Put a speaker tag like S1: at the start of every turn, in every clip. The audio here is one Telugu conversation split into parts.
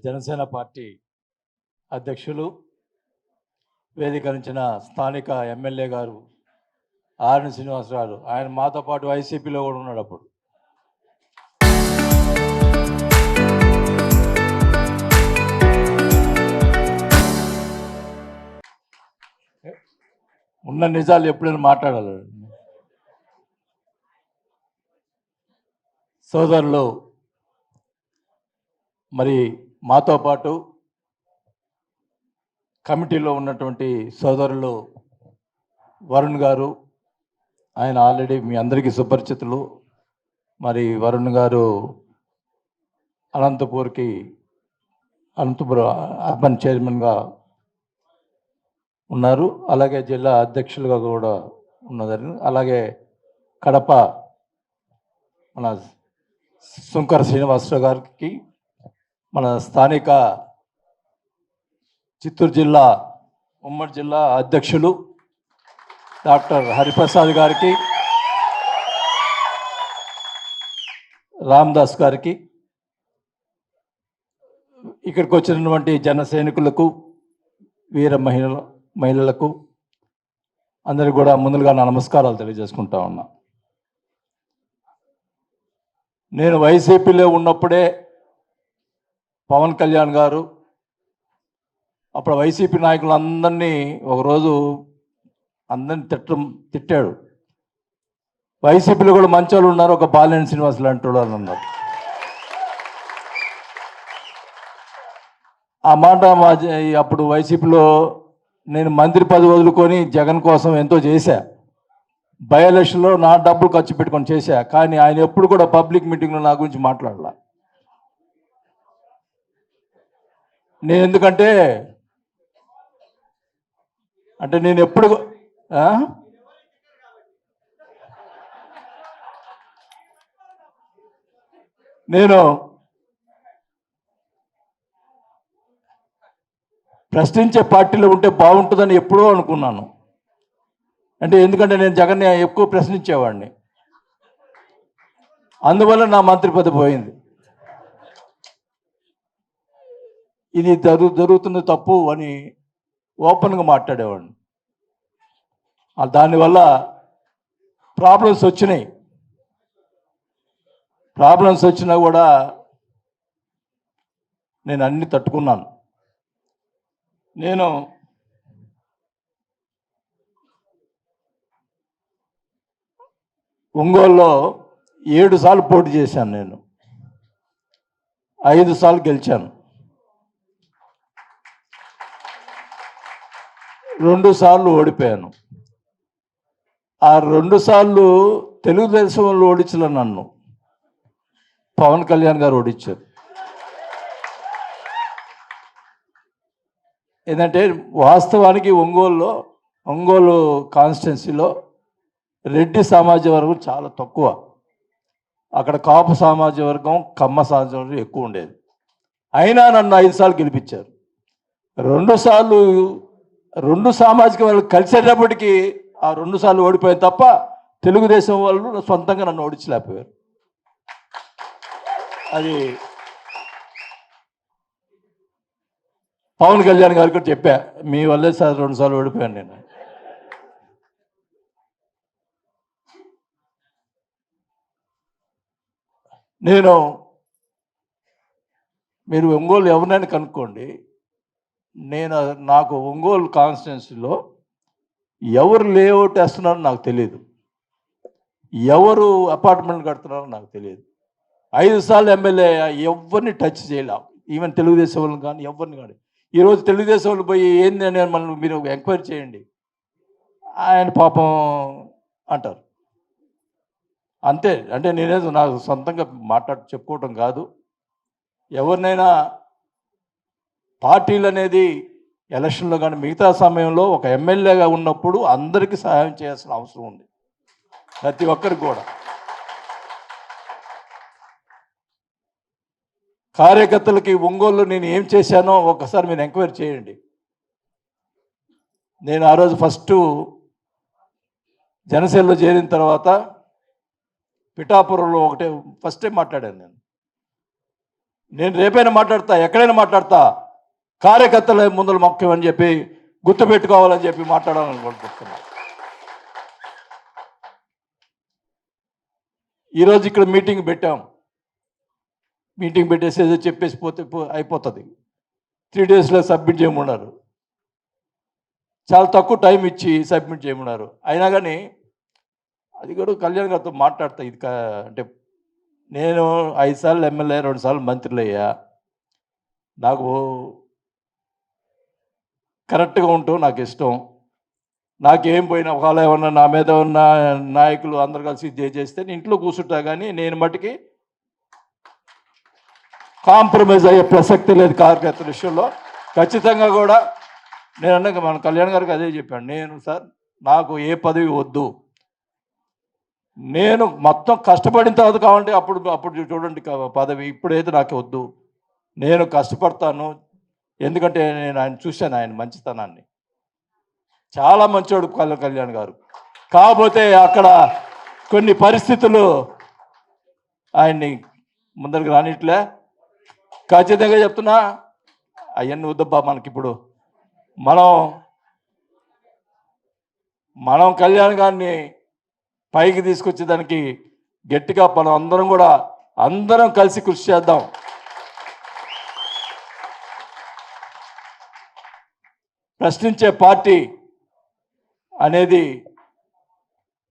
S1: జనసేన పార్టీ అధ్యక్షులు, వేదికరించిన స్థానిక ఎమ్మెల్యే గారు ఆర్ఎన్ శ్రీనివాసరావు, ఆయన మాతో పాటు వైసీపీలో కూడా ఉన్నాడు. అప్పుడు ఉన్న నిజాలు ఎప్పుడైనా మాట్లాడాలి. సోదరులు, మరి మాతో పాటు కమిటీలో ఉన్నటువంటి సోదరులు వరుణ్ గారు, ఆయన ఆల్రెడీ మీ అందరికీ సుపరిచితులు. మరి వరుణ్ గారు అనంతపూర్ అర్బన్ చైర్మన్గా ఉన్నారు, అలాగే జిల్లా అధ్యక్షులుగా కూడా ఉన్నదని. అలాగే కడప మన సుంకర శ్రీనివాసరావు గారికి, మన స్థానిక చిత్తూరు జిల్లా ఉమ్మడి జిల్లా అధ్యక్షులు డాక్టర్ హరిప్రసాద్ గారికి, రామ్దాస్ గారికి, ఇక్కడికి వచ్చినటువంటి జన సైనికులకు, వీర మహిళలకు అందరికీ కూడా ముందుగా నా నమస్కారాలు తెలియజేసుకుంటా ఉన్నా. నేను వైసీపీలో ఉన్నప్పుడే పవన్ కళ్యాణ్ గారు అప్పుడు వైసీపీ నాయకులందరినీ ఒకరోజు అందరిని తిట్టాడు. వైసీపీలో కూడా మంచి వాళ్ళు ఉన్నారు, ఒక బాలినేని శ్రీనివాస్ లాంటి వాళ్ళు అని అన్నారు. ఆ మాట అప్పుడు వైసీపీలో నేను మంత్రి పదవి వదులుకొని జగన్ కోసం ఎంతో చేశా, బై ఎలక్షన్లో నా డబ్బులు ఖర్చు పెట్టుకొని చేశా. కానీ ఆయన ఎప్పుడు కూడా పబ్లిక్ మీటింగ్లో నా గురించి మాట్లాడాల. నేను ఎందుకంటే నేను ఎప్పుడు నేను ప్రశ్నించే పార్టీలో ఉంటే బాగుంటుందని ఎప్పుడూ అనుకున్నాను. ఎందుకంటే నేను జగన్ని ఎక్కువ ప్రశ్నించేవాడిని, అందువల్ల నా మంత్రి పదవి పోయింది. ఇది జరుగుతున్న తప్పు అని ఓపెన్గా మాట్లాడేవాడిని. దానివల్ల ప్రాబ్లమ్స్ వచ్చినాయి. ప్రాబ్లమ్స్ వచ్చినా కూడా నేను అన్ని తట్టుకున్నాను. నేను ఒంగోలులో 7 సార్లు పోటీ చేశాను. నేను 5 సార్లు గెలిచాను, 2 సార్లు ఓడిపోయాను. ఆ 2 సార్లు తెలుగుదేశం వాళ్ళు ఓడించలే, నన్ను పవన్ కళ్యాణ్ గారు ఓడించారు. వాస్తవానికి ఒంగోలు కాన్స్టిట్యున్సీలో రెడ్డి సామాజిక వర్గం చాలా తక్కువ. అక్కడ కాపు సామాజిక వర్గం, కమ్మ సామాజిక వర్గం ఎక్కువ ఉండేది. అయినా నన్ను 5 సార్లు గెలిపించారు. 2 సార్లు 2 సామాజిక వర్గాలు కలిసేటప్పటికీ ఆ 2 సార్లు ఓడిపోయాను తప్ప తెలుగుదేశం వాళ్ళు సొంతంగా నన్ను ఓడించలేకపోయారు. అది పవన్ కళ్యాణ్ గారికి కూడా చెప్పా, మీ వల్లే సార్ 2 సార్లు ఓడిపోయాను మీరు ఒంగోలు ఎవరినైనా కనుక్కోండి, నాకు ఒంగోలు కాన్స్టిట్యున్సీలో ఎవరు లేఅవుట్ వేస్తున్నారో నాకు తెలియదు, ఎవరు అపార్ట్మెంట్ కడుతున్నారో నాకు తెలియదు. 5 సార్లు ఎమ్మెల్యే ఎవరిని టచ్ చేయలేం, ఈవెన్ తెలుగుదేశం వాళ్ళని కానీ ఎవరిని కానీ. ఈరోజు తెలుగుదేశం వాళ్ళు పోయి ఏంది అని మనం మీరు ఎంక్వైరీ చేయండి, ఆయన పాపం అంటారు. అంతే. నేనేదో నాకు సొంతంగా చెప్పుకోవటం కాదు. ఎవరినైనా పార్టీలు అనేది ఎలక్షన్లో కానీ మిగతా సమయంలో ఒక ఎమ్మెల్యేగా ఉన్నప్పుడు అందరికీ సహాయం చేయాల్సిన అవసరం ఉంది, ప్రతి ఒక్కరికి కూడా. కార్యకర్తలకి ఒంగోలు నేను ఏం చేశానో ఒకసారి మీరు ఎంక్వైరీ చేయండి. నేను ఆ రోజు జనసేనలో చేరిన తర్వాత పిఠాపురంలో ఫస్ట్ టైం మాట్లాడాను. నేను రేపైనా మాట్లాడతా, ఎక్కడైనా మాట్లాడతా. కార్యకర్తల ముందర ముఖ్యం అని చెప్పి గుర్తుపెట్టుకోవాలని చెప్పి మాట్లాడాలనుకుంటున్నాను. ఈరోజు ఇక్కడ మీటింగ్ పెట్టాం. మీటింగ్ పెట్టేసి ఏదో చెప్పేసి పోతే అయిపోతుంది. 3 డేస్లో సబ్మిట్ చేయమన్నారు. చాలా తక్కువ టైం ఇచ్చి సబ్మిట్ చేయమన్నారు. అయినా కానీ అది కూడా కళ్యాణ్ గారితో మాట్లాడతా. ఇది అంటే నేను 5 సార్లు ఎమ్మెల్యే, 2 సార్లు మంత్రులయ్యా. నాకు కరెక్ట్గా ఉంటూ నాకు ఇష్టం. నాకేం పోయినా ఒకవేళ ఏమన్నా నా మీద ఉన్న నాయకులు అందరు కలిసి ఇది చేస్తే నేను ఇంట్లో కూర్చుంటా, కానీ నేను మటుకి కాంప్రమైజ్ అయ్యే ప్రసక్తి లేదు కార్యకర్తల విషయంలో. ఖచ్చితంగా కూడా నేను అన్నాక మన కళ్యాణ్ గారికి అదే చెప్పాను. నేను సార్ నాకు ఏ పదవి వద్దు, నేను మొత్తం కష్టపడిన తర్వాత కావాలంటే అప్పుడు చూడండి పదవి, ఇప్పుడైతే నాకు వద్దు. నేను కష్టపడతాను, ఎందుకంటే నేను ఆయన చూశాను, ఆయన మంచితనాన్ని. చాలా మంచోడు కళ్యాణ్ గారు. కాకపోతే అక్కడ కొన్ని పరిస్థితులు ఆయన్ని ముందరికి రానిట్లే. ఖచ్చితంగా చెప్తున్నా, అవన్నీ వద్దబ్బా. మనకిప్పుడు మనం కళ్యాణ్ గారిని పైకి తీసుకొచ్చేదానికి గట్టిగా మనం అందరం కలిసి కృషి చేద్దాం. ప్రశ్నించే పార్టీ అనేది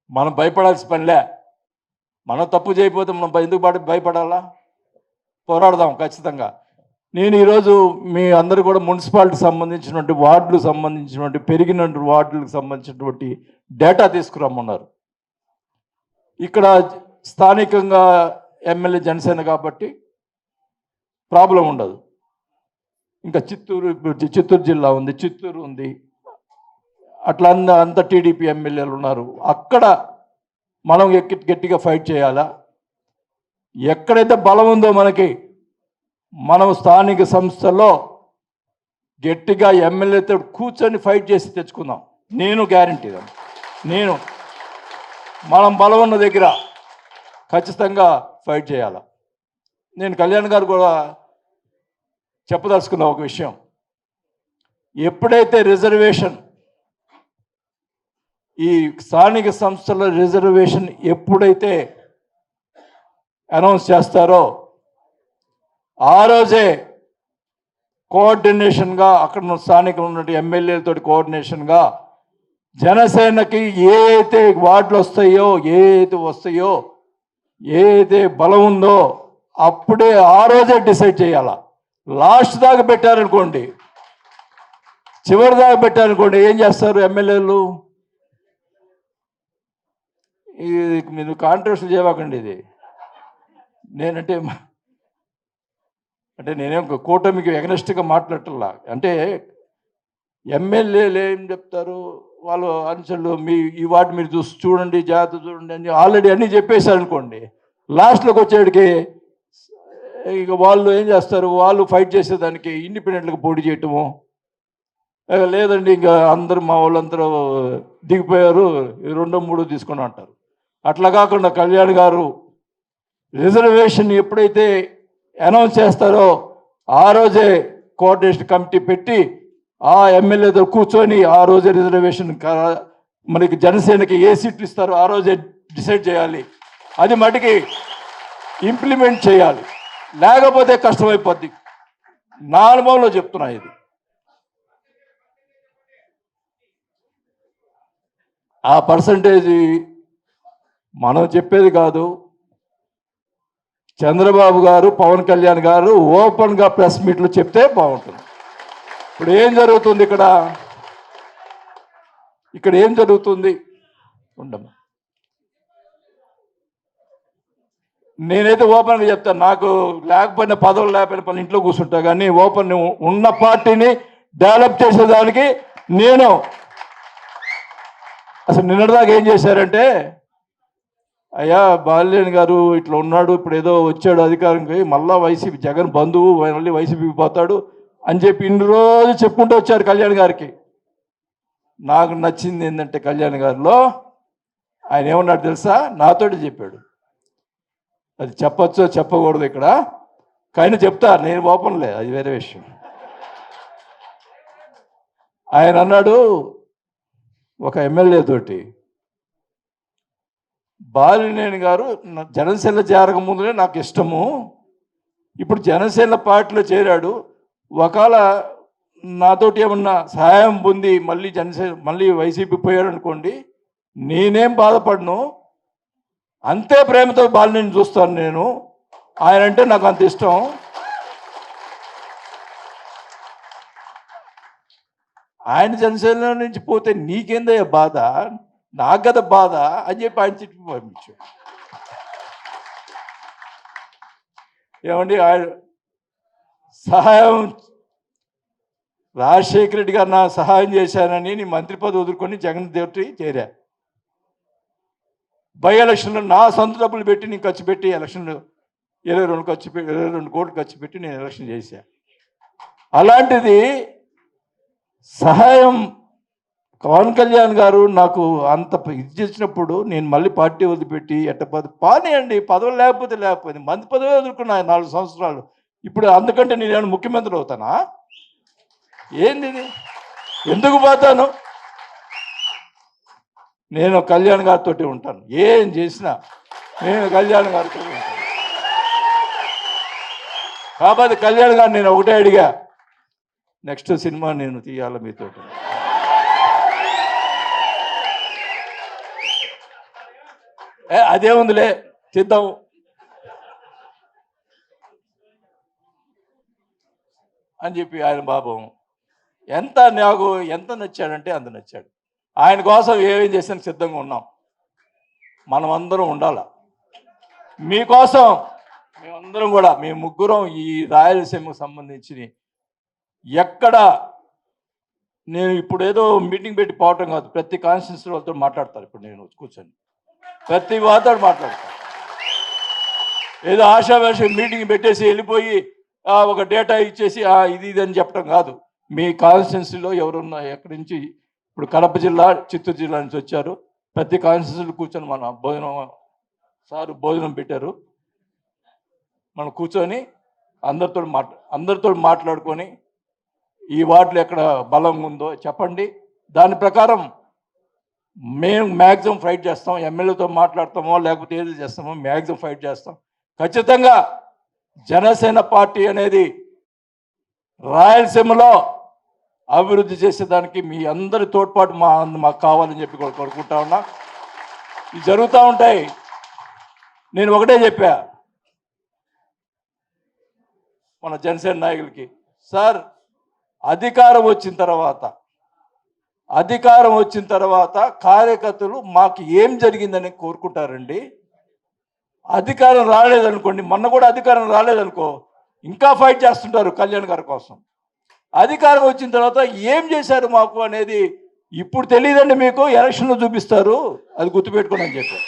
S1: మనం భయపడాల్సిన పనిలే. మనం తప్పు చేయకపోతే మనం ఎందుకు భయపడాలా? పోరాడదాం ఖచ్చితంగా. నేను ఈరోజు మీ అందరూ కూడా మున్సిపాలిటీకి సంబంధించినటువంటి వార్డులకు సంబంధించినటువంటి పెరిగిన వార్డులకు సంబంధించినటువంటి డేటా తీసుకురమ్మన్నారు. ఇక్కడ స్థానికంగా ఎమ్మెల్యే జనసేన కాబట్టి ప్రాబ్లం ఉండదు. ఇంకా చిత్తూరు జిల్లా ఉంది, చిత్తూరు ఉంది, అట్లా అంత టీడీపీ ఎమ్మెల్యేలు ఉన్నారు. అక్కడ మనం గట్టిగా ఫైట్ చేయాలా. ఎక్కడైతే బలం ఉందో మనం స్థానిక సంస్థల్లో గట్టిగా ఎమ్మెల్యేతో కూర్చొని ఫైట్ చేసి తెచ్చుకుందాం. నేను గ్యారంటీ, మనం బలం ఉన్న దగ్గర ఖచ్చితంగా ఫైట్ చేయాల. నేను కళ్యాణ్ గారు కూడా చెప్పదలుచుకున్న ఒక విషయం, ఎప్పుడైతే రిజర్వేషన్, ఈ స్థానిక సంస్థల రిజర్వేషన్ ఎప్పుడైతే అనౌన్స్ చేస్తారో ఆ రోజే కోఆర్డినేషన్గా అక్కడ స్థానికంగా ఉన్నటువంటి ఎమ్మెల్యేలతో కోఆర్డినేషన్గా జనసేనకి ఏ అయితే వార్డులు వస్తాయో, ఏదైతే బలం ఉందో అప్పుడే ఆ రోజే డిసైడ్ చేయాలా. లాస్ట్ దాకా పెట్టారనుకోండి, చివరి దాకా పెట్టారనుకోండి, ఏం చేస్తారు ఎమ్మెల్యేలు? ఇది మీరు కాంట్రవర్సీ చేయకండి. ఇది నేనేం కూటమికి ఎగనెస్ట్గా మాట్లాడటంలా. అంటే ఎమ్మెల్యేలు ఏం చెప్తారు, వాళ్ళు అనుచరులు ఈ వార్డు మీరు చూడండి, జాగ్రత్త చూడండి అని ఆల్రెడీ అన్నీ చెప్పేశారనుకోండి, లాస్ట్లోకి వచ్చేటికి ఇక వాళ్ళు ఏం చేస్తారు, వాళ్ళు ఫైట్ చేసేదానికి ఇండిపెండెంట్గా పోటీ చేయటము, లేదండి ఇంకా అందరూ మా వాళ్ళందరూ దిగిపోయారు, 2, 3 తీసుకొని అంటారు. అట్లా కాకుండా కళ్యాణ్ గారు రిజర్వేషన్ ఎప్పుడైతే అనౌన్స్ చేస్తారో ఆ రోజే కోఆర్డినేషన్ కమిటీ పెట్టి ఆ ఎమ్మెల్యేతో కూర్చొని ఆ రోజే రిజర్వేషన్ మనకి జనసేనకి ఏ సీట్లు ఇస్తారో ఆ రోజే డిసైడ్ చేయాలి. అది మటుకి ఇంప్లిమెంట్ చేయాలి, లేకపోతే కష్టమైపోద్ది. నా అనుభవంలో చెప్తున్నా. ఇది ఆ పర్సంటేజ్ మనం చెప్పేది కాదు, చంద్రబాబు గారు, పవన్ కళ్యాణ్ గారు ఓపెన్గా ప్రెస్ మీట్లో చెప్తే బాగుంటుంది. ఇప్పుడు ఏం జరుగుతుంది ఇక్కడ ఏం జరుగుతుంది ఉండమ్మా. నేనైతే ఓపెన్గా చెప్తాను, నాకు లేకపోయినా పదవులు లేకపోయినా పని ఇంట్లో కూర్చుంటా, కానీ ఓపెన్ ఉన్న పార్టీని డెవలప్ చేసేదానికి నేను అసలు నిన్నటిదాకా ఏం చేశారంటే, అయ్యా బాలినేని గారు ఇట్లా ఉన్నాడు, ఇప్పుడు ఏదో వచ్చాడు అధికారంకి, మళ్ళా వైసీపీ జగన్ బంధువు, మళ్ళీ వైసీపీకి పోతాడు అని చెప్పి ఇన్ని రోజులు చెప్పుకుంటూ వచ్చారు కళ్యాణ్ గారికి. నాకు నచ్చింది ఏంటంటే కళ్యాణ్ గారిలో ఆయన ఏమన్నాడు తెలుసా? నాతోటి చెప్పాడు. అది చెప్పచ్చో చెప్పకూడదు ఇక్కడ. కానీ చెప్తారు, నేను ఓపెన్లే, అది వేరే విషయం. ఆయన అన్నాడు ఒక ఎమ్మెల్యే తోటి, బాలినేని గారు జనసేన చేరక ముందునే నాకు ఇష్టము, ఇప్పుడు జనసేన పార్టీలో చేరాడు, ఒకవేళ నాతోటి ఏమన్నా సహాయం పొంది మళ్ళీ వైసీపీ పోయాడు అనుకోండి, నేనేం బాధపడను, అంతే ప్రేమతో బాలినేని చూస్తాను నేను, ఆయన అంటే నాకు అంత ఇష్టం. ఆయన జనసేన నుంచి పోతే నీకేందయ్యా బాధ, నాకు కదా బాధ అని చెప్పి ఆయన చెప్పి పంపించాడు. ఏమండి, ఆయన సహాయం, రాజశేఖర రెడ్డి గారు నా సహాయం చేశానని నీ మంత్రి పదవి వదులుకొని జగన్ తోటి చేరా. బై ఎలక్షన్లో నా సొంత డబ్బులు పెట్టి నేను ఖర్చు పెట్టి ఎలక్షన్లు 22 కోట్లు ఖర్చు పెట్టి నేను ఎలక్షన్ చేశా. అలాంటిది సహాయం పవన్ కళ్యాణ్ గారు నాకు అంత ఇది చేసినప్పుడు నేను మళ్ళీ పార్టీ వదిలిపెట్టి పానీయండి, పదవులు లేకపోతే మంత్రి పదవి వదులుకున్నా 4 సంవత్సరాలు. ఇప్పుడు అందుకంటే నేను ముఖ్యమంత్రి అవుతానా? ఏంది ఇది? ఎందుకు పోతాను? నేను కళ్యాణ్ గారితో ఉంటాను, ఏం చేసినా నేను కళ్యాణ్ గారితో ఉంటాను. కాబట్టి కళ్యాణ్ గారు నేను ఒకటే అడిగా, నెక్స్ట్ సినిమా నేను తీయాలి మీతో. అదేముందిలే, తీద్దాం అని చెప్పి ఆయన బాబం నాకు ఎంత నచ్చాడంటే అంత నచ్చాడు. ఆయన కోసం ఏమేం చేసానికి సిద్ధంగా ఉన్నాం, మనం అందరం ఉండాల మీకోసం. మేమందరం కూడా, మేము ముగ్గురం ఈ రాయలసీమకు సంబంధించి ఎక్కడ, నేను ఇప్పుడు ఏదో మీటింగ్ పెట్టి పోవటం కాదు, ప్రతి కాన్స్టిట్యూన్సీ వాళ్ళతో మాట్లాడతారు. ఇప్పుడు నేను కూర్చొని ప్రతి వాళ్ళతో మాట్లాడతాను. ఏదో ఆశావేశ మీటింగ్ పెట్టేసి వెళ్ళిపోయి ఒక డేటా ఇచ్చేసి ఇది అని చెప్పడం కాదు. మీ కాన్స్టిట్యున్సీలో ఎవరున్నా, ఎక్కడి నుంచి, ఇప్పుడు కడప జిల్లా, చిత్తూరు జిల్లా నుంచి వచ్చారు, ప్రతి కాన్స్టిట్యున్సీలో కూర్చొని మన భోజనం పెట్టారు, మనం కూర్చొని అందరితో మాట్లాడుకొని ఈ వార్డులో ఎక్కడ బలం ఉందో చెప్పండి, దాని ప్రకారం మేము మ్యాక్సిమం ఫైట్ చేస్తాం. ఎమ్మెల్యేతో మాట్లాడతామో లేకపోతే ఏది చేస్తామో మ్యాక్సిమం ఫైట్ చేస్తాం. ఖచ్చితంగా జనసేన పార్టీ అనేది రాయలసీమలో అభివృద్ధి చేసేదానికి మీ అందరి తోడ్పాటు మాకు కావాలని చెప్పి కోరుకుంటా ఉన్నా. ఇవి జరుగుతూ ఉంటాయి. నేను ఒకటే చెప్పా మన జనసేన నాయకులకి, సార్ అధికారం వచ్చిన తర్వాత కార్యకర్తలు మాకు ఏం జరిగిందని కోరుకుంటారండి. అధికారం రాలేదనుకోండి, మొన్న కూడా అధికారం రాలేదనుకో, ఇంకా ఫైట్ చేస్తుంటారు కళ్యాణ్ గారి కోసం. అధికారం వచ్చిన తర్వాత ఏం చేశారు మాకు అనేది ఇప్పుడు తెలియదండి, మీకు ఎలక్షన్లో చూపిస్తారు, అది గుర్తుపెట్టుకోండి అని చెప్పి.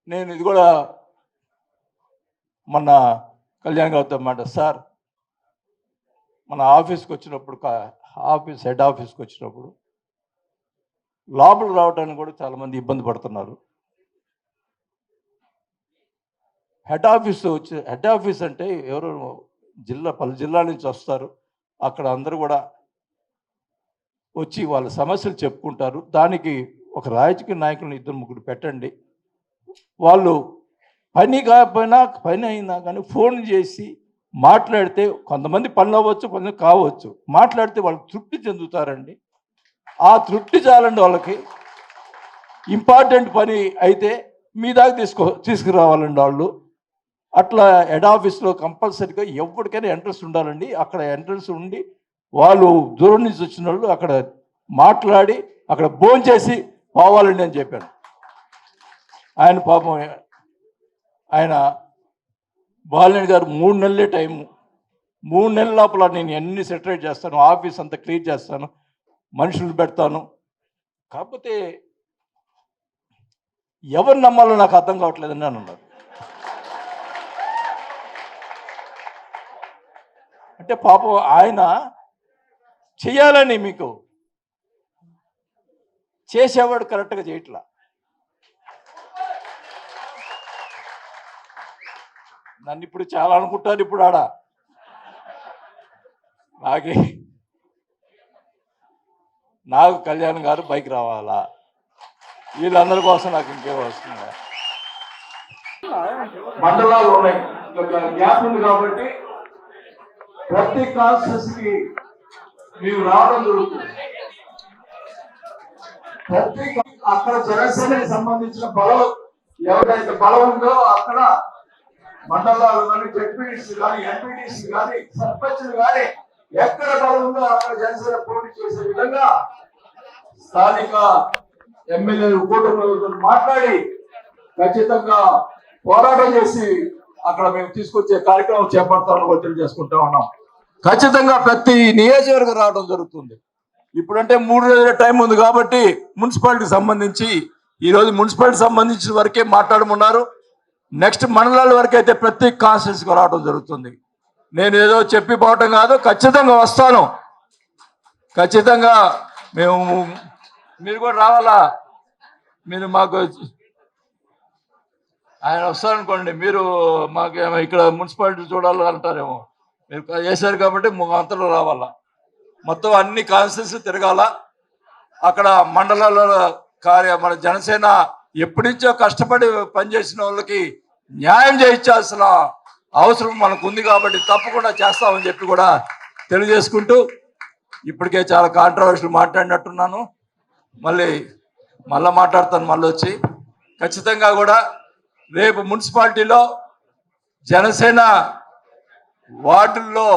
S1: నేను ఇది కూడా మొన్న కళ్యాణ్ గారితో సార్ మన ఆఫీస్కి వచ్చినప్పుడు, హెడ్ ఆఫీస్కి వచ్చినప్పుడు లోపల రావడానికి కూడా చాలామంది ఇబ్బంది పడుతున్నారు. హెడ్ ఆఫీస్ అంటే ఎవరు పలు జిల్లాల నుంచి వస్తారు, అక్కడ అందరూ కూడా వచ్చి వాళ్ళ సమస్యలు చెప్పుకుంటారు. దానికి ఒక రాజకీయ నాయకులను 2-3 పెట్టండి, వాళ్ళు పని అయినా కానీ ఫోన్ చేసి మాట్లాడితే, కొంతమంది పనులు అవ్వచ్చు, పనులు కావచ్చు, మాట్లాడితే వాళ్ళు తృప్తి చెందుతారండి. ఆ తృప్తి చాలండి వాళ్ళకి. ఇంపార్టెంట్ పని అయితే మీ దాకా తీసుకురావాలండి వాళ్ళు. అట్లా హెడ్ ఆఫీస్లో కంపల్సరీగా ఎవరికైనా ఎంట్రెన్స్ ఉండాలండి. అక్కడ ఎంట్రెన్స్ ఉండి వాళ్ళు దూరం నుంచి వచ్చిన వాళ్ళు అక్కడ మాట్లాడి అక్కడ భోంచేసి పోవాలండి అని చెప్పాను. ఆయన పాపం, ఆయన బాలినేని గారు 3 నెలలే టైము, 3 నెలల లోపల నేను అన్ని సెటరేట్ చేస్తాను, ఆఫీస్ అంతా క్లీన్ చేస్తాను, మనుషులు పెడతాను. కాకపోతే ఎవరు నమ్మాలో నాకు అర్థం కావట్లేదని అని అన్నారు. అంటే పాపం ఆయన చెయ్యాలని మీకు చేసేవాడు కరెక్ట్గా చేయట్లా. నన్ను ఇప్పుడు చాలా అనుకుంటారు ఇప్పుడు ఆడ నాకే నాకు కళ్యాణ్ గారు బైక్ రావాలా, వీళ్ళందరి కోసం నాకు ఇంకేం వస్తుంది. మండలాలు ఉన్నాయి, గ్యాప్ ఉంది కాబట్టి ప్రతి కాన్స్టిట్యూన్సీ కి మేము రావడం జరుగుతుంది. ప్రతి అక్కడ జనసేనకి సంబంధించిన బలం ఎవరైతే బలం ఉందో అక్కడ మండలాలు కానీ జడ్పీటీసీ కానీ ఎంపీటీసీ కానీ సర్పంచ్లు కానీ ఎక్కడ బలం ఉందో అక్కడ జనసేన పోటీ చేసే విధంగా స్థానిక ఎమ్మెల్యేలు కూటమిలతో మాట్లాడి ఖచ్చితంగా పోరాటం చేసి అక్కడ మేము తీసుకొచ్చే కార్యక్రమం చేపడతామని తెలియజేసుకుంటా ఉన్నాం. ఖచ్చితంగా ప్రతి నియోజకవర్గం రావడం జరుగుతుంది. ఇప్పుడంటే 3 రోజుల టైం ఉంది కాబట్టి మున్సిపాలిటీకి సంబంధించి ఈరోజు మున్సిపాలిటీ సంబంధించిన వరకే మాట్లాడమన్నారు. నెక్స్ట్ మండలాల వరకు అయితే ప్రతి కాన్స్టిట్యూన్సీకి రావడం జరుగుతుంది. నేను ఏదో చెప్పి పోవటం కాదు, ఖచ్చితంగా వస్తాను. ఖచ్చితంగా మీరు కూడా రావాలా. మీరు మాకు ఆయన వస్తారనుకోండి, మీరు మాకు ఇక్కడ మున్సిపాలిటీ చూడాలి అంటారేమో. మీరు చేశారు కాబట్టి అంతలో రావాలా. మొత్తం అన్ని కాన్స్టిట్యూన్సీ తిరగాల. అక్కడ మండలాల మన జనసేన ఎప్పటి నుంచో కష్టపడి పనిచేసిన వాళ్ళకి న్యాయం చేయించాల్సిన అవసరం మనకు ఉంది కాబట్టి తప్పకుండా చేస్తామని చెప్పి కూడా తెలియజేసుకుంటూ, ఇప్పటికే చాలా కాంట్రవర్షియల్ మాట్లాడినట్టున్నాను, మళ్ళీ మాట్లాడతాను మళ్ళీ వచ్చి. ఖచ్చితంగా కూడా రేపు మున్సిపాలిటీలో జనసేన వార్డుల్లో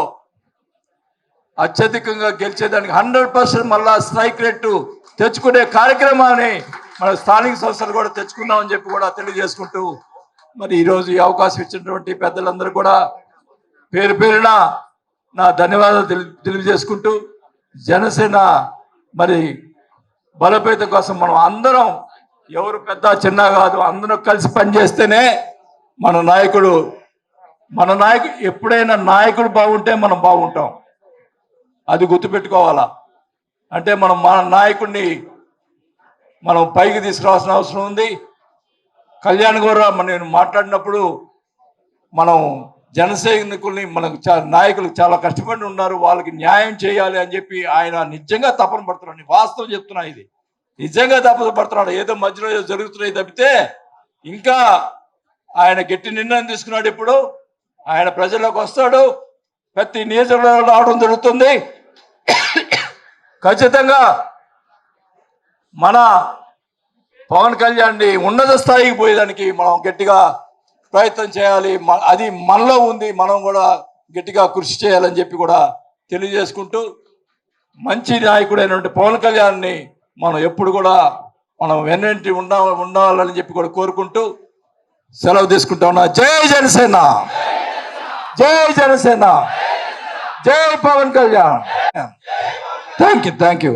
S1: అత్యధికంగా గెలిచేదానికి 100% మళ్ళా స్ట్రైక్ రేటు తెచ్చుకునే కార్యక్రమాన్ని మన స్థానిక సంస్థలు కూడా తెచ్చుకుందామని చెప్పి కూడా తెలియజేసుకుంటూ, మరి ఈరోజు ఈ అవకాశం ఇచ్చినటువంటి పెద్దలందరూ కూడా పేరు పేరున నా ధన్యవాదాలు తెలియజేసుకుంటూ, జనసేన మరి బలోపేతం కోసం మనం అందరం ఎవరు పెద్ద చిన్న కాదు, అందరం కలిసి పనిచేస్తేనే మన నాయకుడు ఎప్పుడైనా నాయకుడు బాగుంటే మనం బాగుంటాం. అది గుర్తుపెట్టుకోవాలా. అంటే మన నాయకుడిని మనం పైకి తీసుకురావాల్సిన అవసరం ఉంది. కళ్యాణ్ కూడా నేను మాట్లాడినప్పుడు మనం జనసైనికుల్ని నాయకులకు చాలా కష్టపడి ఉన్నారు, వాళ్ళకి న్యాయం చేయాలి అని చెప్పి ఆయన నిజంగా తపన పడుతున్నాడు. వాస్తవం చెప్తున్నా, ఇది నిజంగా తపన పడుతున్నాడు. ఏదో మధ్యలో జరుగుతున్నాయి తప్పితే ఇంకా ఆయన గట్టి నిర్ణయం తీసుకున్నాడు. ఇప్పుడు ఆయన ప్రజల్లోకి వస్తాడు, ప్రతి నియోజకవర్గంలో రావడం జరుగుతుంది. ఖచ్చితంగా మన పవన్ కళ్యాణ్ని ఉన్నత స్థాయికి పోయేదానికి మనం గట్టిగా ప్రయత్నం చేయాలి. అది మనలో ఉంది, మనం కూడా గట్టిగా కృషి చేయాలని చెప్పి కూడా తెలియజేసుకుంటూ, మంచి నాయకుడైనటువంటి పవన్ కళ్యాణ్ని మనం ఎప్పుడు కూడా మనం వెన్నంటి ఉండాలని చెప్పి కూడా కోరుకుంటూ సెలవు తీసుకుంటా ఉన్నా. జై జనసేన, జై జనసేన, జై పవన్ కళ్యాణ్. Thank you.